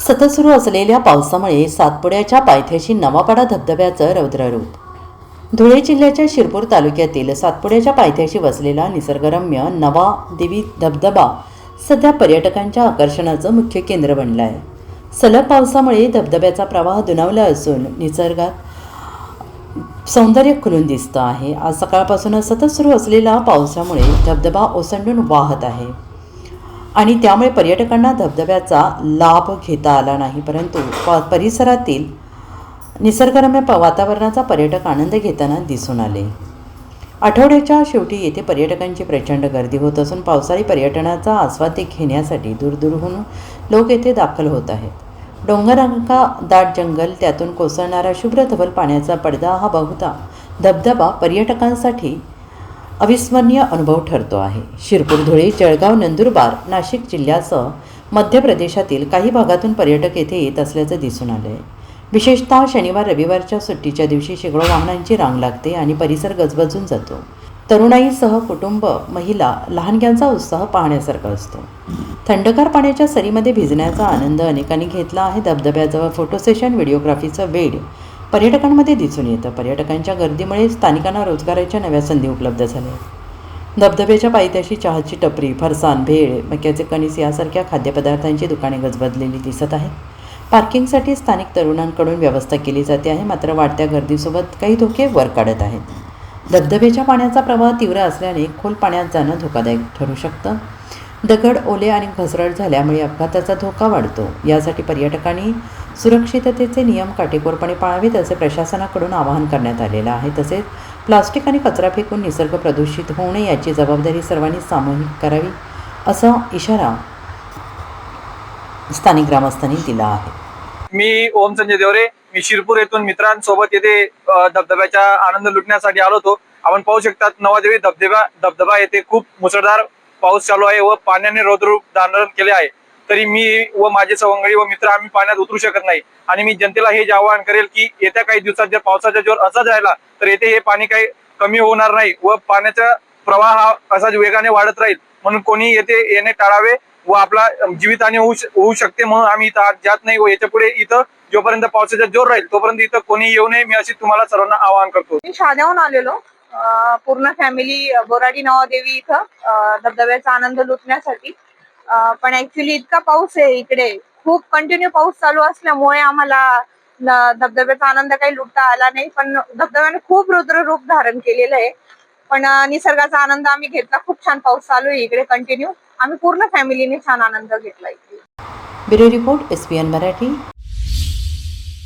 सतत सुरू असलेल्या पावसामुळे सातपुड्याच्या पायथ्याशी नवापाडा धबधब्याचं रौद्ररूप. धुळे जिल्ह्याच्या शिरपूर तालुक्यातील सातपुड्याच्या पायथ्याशी वसलेला निसर्गरम्य नवा देवी धबधबा सध्या पर्यटकांच्या आकर्षणाचं मुख्य केंद्र बनला आहे. सलग पावसामुळे धबधब्याचा प्रवाह दुणावला असून निसर्गात सौंदर्य खुलून दिसतं आहे. आज सकाळपासूनच सतत सुरू असलेल्या पावसामुळे धबधबा ओसंडून वाहत आहे आणि त्यामुळे पर्यटकांना धबधब्याचा लाभ घेता आला नाही, परंतु परिसरातील निसर्गरम्य वातावरणाचा पर्यटक आनंद घेताना दिसून आले. आठवड्याच्या शेवटी येथे पर्यटकांची प्रचंड गर्दी होत असून पावसाळी पर्यटनाचा आस्वाद घेण्यासाठी दूरदूरहून लोक येथे दाखल होत आहेत. डोंगरांका दाट जंगल, त्यातून कोसळणारा शुभ्र धवल पाण्याचा पडदा हा बहुधा धबधबा पर्यटकांसाठी अविस्मरणीय अनुभव ठरतो आहे. शिरपूर, धुळे, जळगाव, नंदुरबार, नाशिक जिल्ह्यासह मध्य प्रदेशातील काही भागातून पर्यटक येथे येत असल्याचं दिसून आलं आहे. विशेषतः शनिवार रविवारच्या सुट्टीच्या दिवशी शेकडो वाहनांची रांग लागते आणि परिसर गजबजून जातो. तरुणाईसह कुटुंब, महिला, लहानग्यांचा उत्साह पाहण्यासारखा असतो. थंडगार पाण्याच्या सरीमध्ये भिजण्याचा आनंद अनेकांनी घेतला आहे. धबधब्याजवळ फोटो सेशन, व्हिडिओग्राफीचं वेड पर्यटकांमध्ये दिसून येतं. पर्यटकांच्या गर्दीमुळे स्थानिकांना रोजगाराच्या नव्या संधी उपलब्ध झाल्या. धबधब्याच्या पायथ्याशी चहाची टपरी, फरसाण, भेळ, मक्याचे कणीस यासारख्या खाद्यपदार्थांची दुकाने गजबजलेली दिसत आहेत. पार्किंगसाठी स्थानिक तरुणांकडून व्यवस्था केली जाते आहे, मात्र वाढत्या गर्दीसोबत काही धोके वर काढत आहेत. धबधब्याच्या पाण्याचा प्रवाह तीव्र असल्याने खोल पाण्यात जाणं धोकादायक ठरू शकतं. दगड, ओले आणि घसरट झाल्यामुळे अपघाताचा धोका वाढतो. यासाठी पर्यटकांनी सुरक्षिततेचे नियम काटेकोरपणे पाळावेत असे प्रशासनाकडून आवाहन करण्यात आलेलं आहे. तसेच प्लास्टिक आणि कचरा फेकून निसर्ग प्रदूषित होऊ नये याची जबाबदारी सर्वांनी सामूहिक करावी असा इशारा स्थानिक ग्रामस्थांनी दिला आहे. मी ओम संजय देवरे, मी शिरपूर येथून मित्रांसोबत येथे धबधब्याचा आनंद लुटण्यासाठी आलो होतो. आपण पाहू शकतात नवादेवी धबधबा येथे खूप मुसळधार पाऊस चालू आहे व पाण्याने रौद्ररूप धारण केले आहे. तरी मी व माझे सवंगडी व मित्र आम्ही पाण्यात उतरू शकत नाही आणि मी जनतेला हे आवाहन करेल की येत्या काही दिवसात जर पावसाचा जोर असाच राहिला तर येथे हे पाणी काही कमी होणार नाही व पाण्याचा प्रवाह हा असाच वेगाने वाढत राहील. म्हणून कोणी येथे येणे टाळावे व आपला जीवितहानी होऊ शकते, म्हणून आम्ही इथं आज जात नाही व याच्या पुढे इथं जोपर्यंत पावसाचा जोर राहील तोपर्यंत इथं कोणी येऊ नये, मी अशी तुम्हाला सर्वांना आवाहन करतो. मी शाद्याहून आलेलो पूर्ण फॅमिली बोराडी नवादेवी इथं धबधब्याचा आनंद लुटण्यासाठी. पण ऍक्च्युली इतका पाऊस आहे इकडे, खूप कंटिन्यू पाऊस चालू असल्यामुळे आम्हाला धबधब्याचा आनंद काही लुटता आला नाही. पण धबधब्याने खूप रुद्र रूप धारण केलेलं आहे. पण निसर्गाचा आनंद आम्ही घेतला. खूप छान पाऊस चालू आहे इकडे कंटिन्यू. आम्ही पूर्ण फॅमिलीने छान आनंद घेतला इकडे. Bureau report, SPN Marathi.